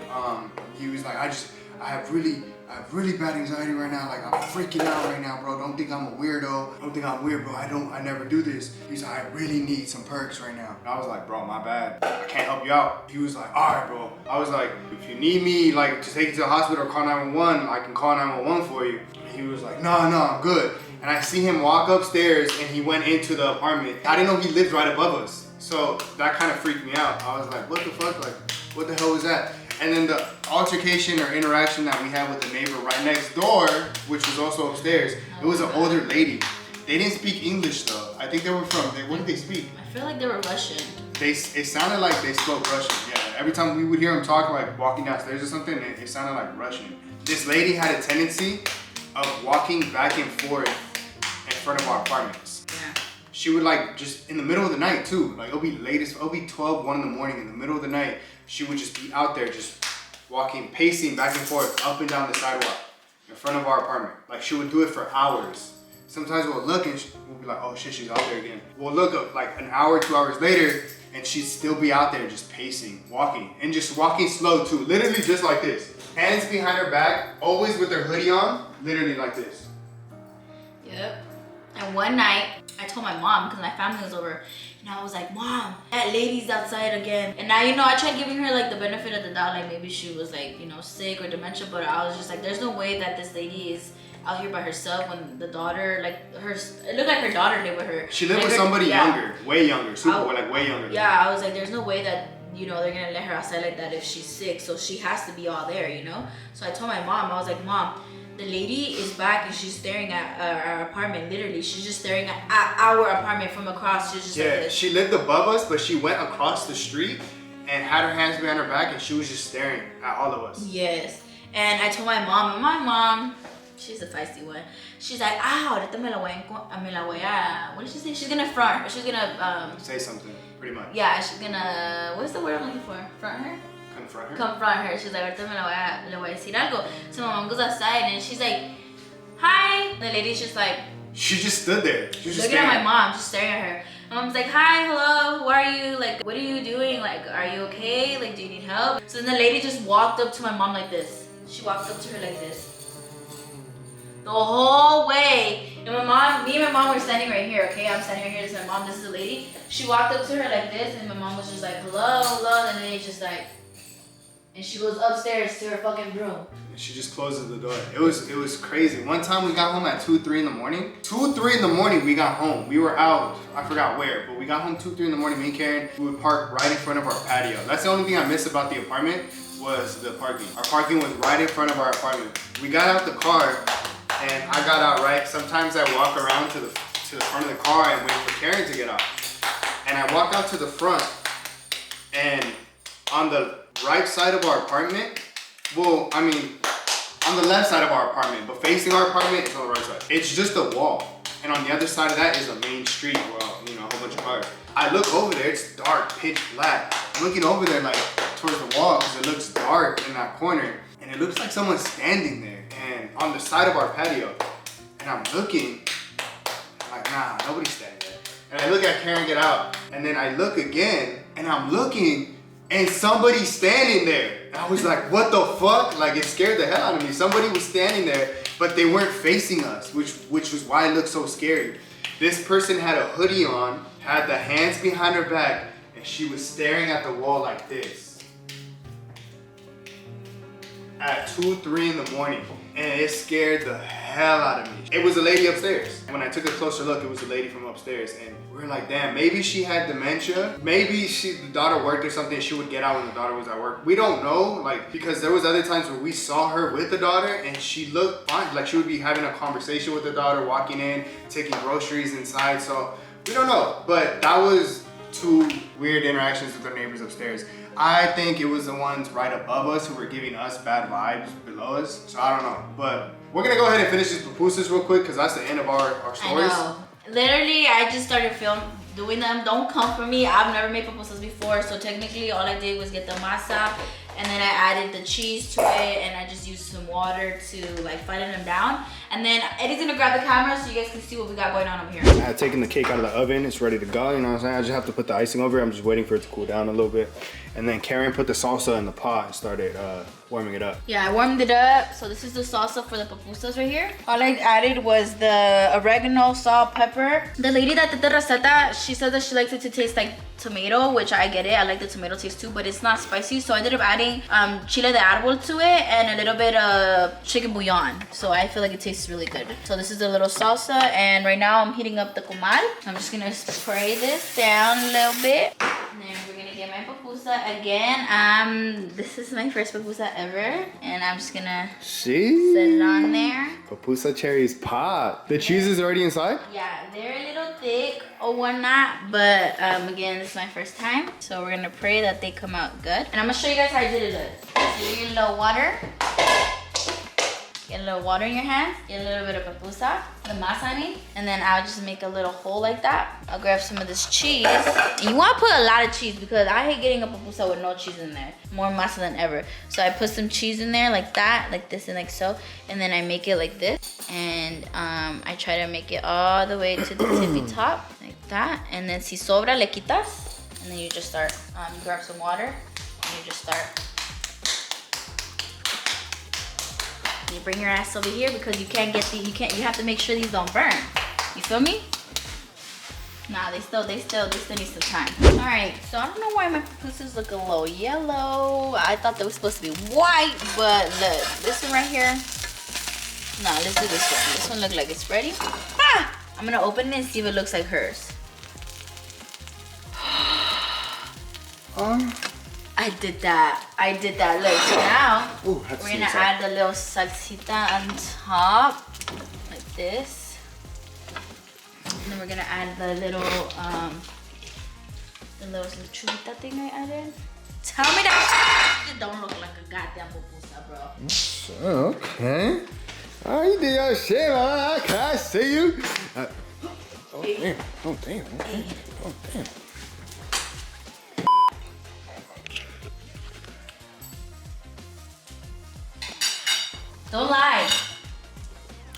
He was like, I have really bad anxiety right now. Like, I'm freaking out right now, bro. Don't think I'm a weirdo. Don't think I'm weird, bro. I never do this. He's like, I really need some perks right now. And I was like, bro, my bad. I can't help you out. He was like, all right, bro. I was like, if you need me, like, to take you to the hospital or call 911, I can call 911 for you. And he was like, no, I'm good. And I see him walk upstairs and he went into the apartment. I didn't know he lived right above us. So that kind of freaked me out. I was like, what the fuck? Like, what the hell was that? And then the altercation or interaction that we had with the neighbor right next door, which was also upstairs, it was an older lady. They didn't speak English though. I think they were from, what did they speak? I feel like they were Russian. It sounded like they spoke Russian, yeah. Every time we would hear them talk, like walking downstairs or something, it sounded like Russian. This lady had a tendency of walking back and forth in front of our apartments. Yeah. She would like just in the middle of the night too. Like it'll be 12, 1 in the morning in the middle of the night. She would just be out there just walking, pacing back and forth up and down the sidewalk in front of our apartment. Like she would do it for hours. Sometimes we'll look and we'll be like, oh shit, she's out there again. We'll look up like an hour, 2 hours later and she'd still be out there just pacing, walking, and just walking slow too. Literally just like this. Hands behind her back, always with her hoodie on, literally like this. Yep. And one night, I told my mom, because my family was over, and I was like, Mom, that lady's outside again. And now, I tried giving her like the benefit of the doubt, like maybe she was like, sick or dementia, but I was just like, there's no way that this lady is out here by herself when the daughter, it looked like her daughter lived with her. She lived with somebody younger, way younger, way younger. Yeah, I was like, there's no way that, they're gonna let her outside like that if she's sick, so she has to be all there, So I told my mom, I was like, Mom, the lady is back and she's staring at our apartment, literally. She's just staring at our apartment from across. She's just like this. She lived above us, but she went across the street and had her hands behind her back and she was just staring at all of us. Yes. And I told my mom, and my mom, she's a feisty one. She's like, ahorita me la voy a, what did she say? She's gonna front her. She's gonna, say something, pretty much. Yeah, she's gonna, what's the word I'm looking for? Front her? Confront her. She's like, ahorita le voy a decir algo. So my mom goes outside and she's like, hi. The lady's just like, she just stood there. She was just looking at my mom, just staring at her. My mom's like, hi, hello, who are you? Like, what are you doing? Like, are you okay? Like, do you need help? So then the lady just walked up to my mom like this. She walked up to her like this. The whole way. And me and my mom were standing right here, okay? I'm standing right here. This is my mom, this is the lady. She walked up to her like this and my mom was just like, hello. And the lady's just like, and she goes upstairs to her fucking room. She just closes the door. It was crazy. One time we got home at 2, 3 in the morning. 2, 3 in the morning we got home. We were out, I forgot where, but we got home 2, 3 in the morning. Me and Karen, we would park right in front of our patio. That's the only thing I miss about the apartment was the parking. Our parking was right in front of our apartment. We got out the car and I got out right. Sometimes I walk around to the front of the car and wait for Karen to get out. And I walk out to the front and on the right side of our apartment, on the left side of our apartment, but facing our apartment is on the right side. It's just a wall. And on the other side of that is a main street where, a whole bunch of cars. I look over there, it's dark, pitch black. I'm looking over there like towards the wall because it looks dark in that corner. And it looks like someone's standing there and on the side of our patio. And I'm looking, like, nah, nobody's standing there. And I look at Karen get out. And then I look again and I'm looking and somebody's standing there. And I was like, what the fuck? Like, it scared the hell out of me. Somebody was standing there, but they weren't facing us, which was why it looked so scary. This person had a hoodie on, had the hands behind her back, and she was staring at the wall like this. At 2, 3 in the morning. And it scared the hell out of me. It was a lady upstairs. And when I took a closer look, it was a lady from upstairs. And we were like, damn, maybe she had dementia. Maybe the daughter worked or something. She would get out when the daughter was at work. We don't know, because there was other times where we saw her with the daughter and she looked fine. Like she would be having a conversation with the daughter, walking in, taking groceries inside. So we don't know. But that was 2 weird interactions with our neighbors upstairs. I think it was the ones right above us who were giving us bad vibes below us. So I don't know, but we're gonna go ahead and finish these pupusas real quick because that's the end of our stories. I know. Literally, I just started doing them. Don't come for me. I've never made pupusas before, so technically all I did was get the masa, and then I added the cheese to it, and I just used some water to like flatten them down. And then Eddie's gonna grab the camera so you guys can see what we got going on over here. I had taken the cake out of the oven. It's ready to go, you know what I'm saying? I just have to put the icing over it. I'm just waiting for it to cool down a little bit. And then Karen put the salsa in the pot and started warming it up. Yeah, I warmed it up. So this is the salsa for the pupusas right here. All I added was the oregano, salt, pepper. The lady that did the receta, she said that she likes it to taste like tomato, which I get it. I like the tomato taste too, but it's not spicy. So I ended up adding chile de árbol to it and a little bit of chicken bouillon. So I feel like it tastes really good. So this is the little salsa, and right now I'm heating up the comal. I'm just gonna spray this down a little bit. And then we're gonna get my pupusa again. This is my first pupusa ever, and I'm just gonna set it on there. Pupusa cherries pop. The cheese is already inside? Yeah, they're a little thick or whatnot, but again, this is my first time, so we're gonna pray that they come out good. And I'm gonna show you guys how I did it. So you get a little water. Get a little water in your hands, get a little bit of pupusa, the masa I mean, and then I'll just make a little hole like that. I'll grab some of this cheese. And you want to put a lot of cheese because I hate getting a pupusa with no cheese in there. More masa than ever. So I put some cheese in there like that, like this and like so. And then I make it like this. And I try to make it all the way to the tippy top, like that. And then si sobra, le quitas. And then you just start, you grab some water, and you just start. You bring your ass over here because you can't get you have to make sure these don't burn. You feel me? Nah, they still need some time. All right, so I don't know why my pupusas look a little yellow. I thought they were supposed to be white, but look, this one right here. No, let's do this one. This one looks like it's ready. Ah! I'm gonna open it and see if it looks like hers. I did that. Look, so now we're gonna add the little salsita on top, like this. And then we're gonna add the little chulita thing I added. Tell me that it don't look like a goddamn pupusa, bro. Okay. Oh, you did your shit, man. Can I see you? Oh damn! Oh damn! Oh damn! Don't lie.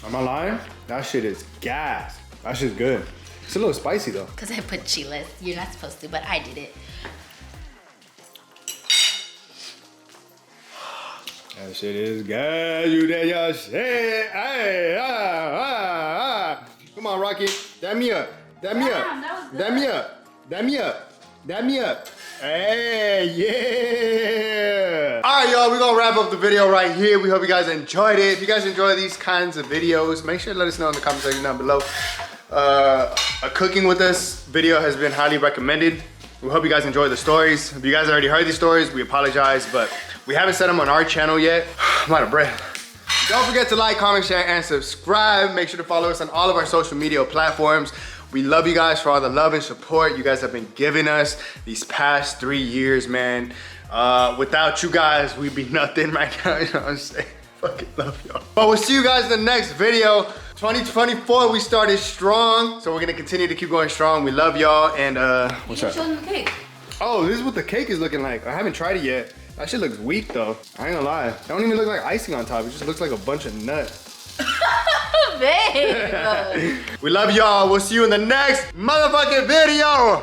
Am I lying? That shit is gas. That shit's good. It's a little spicy though. Because I put chiles. You're not supposed to, but I did it. That shit is good. You did your shit. Hey, Come on, Rocky. Dab me up. Dab me up. Dab me up. Dab me up. Dab me up. Hey, yeah. All right, y'all, we're gonna wrap up the video right here. We hope you guys enjoyed it. If you guys enjoy these kinds of videos, make sure to let us know in the comment section down below. A cooking with us video has been highly recommended. We hope you guys enjoy the stories. If you guys already heard these stories, we apologize, but we haven't set them on our channel yet. I'm out of breath. Don't forget to like, comment, share, and subscribe. Make sure to follow us on all of our social media platforms. We love you guys for all the love and support you guys have been giving us these past 3 years, man. Without you guys, we'd be nothing right now, you know what I'm saying? Fucking love y'all. But we'll see you guys in the next video. 2024, we started strong, so we're gonna continue to keep going strong. We love y'all, and what's up? Show them the cake. Oh, this is what the cake is looking like. I haven't tried it yet. That shit looks weak though. I ain't gonna lie. It don't even look like icing on top. It just looks like a bunch of nuts. Babe. We love y'all. We'll see you in the next motherfucking video.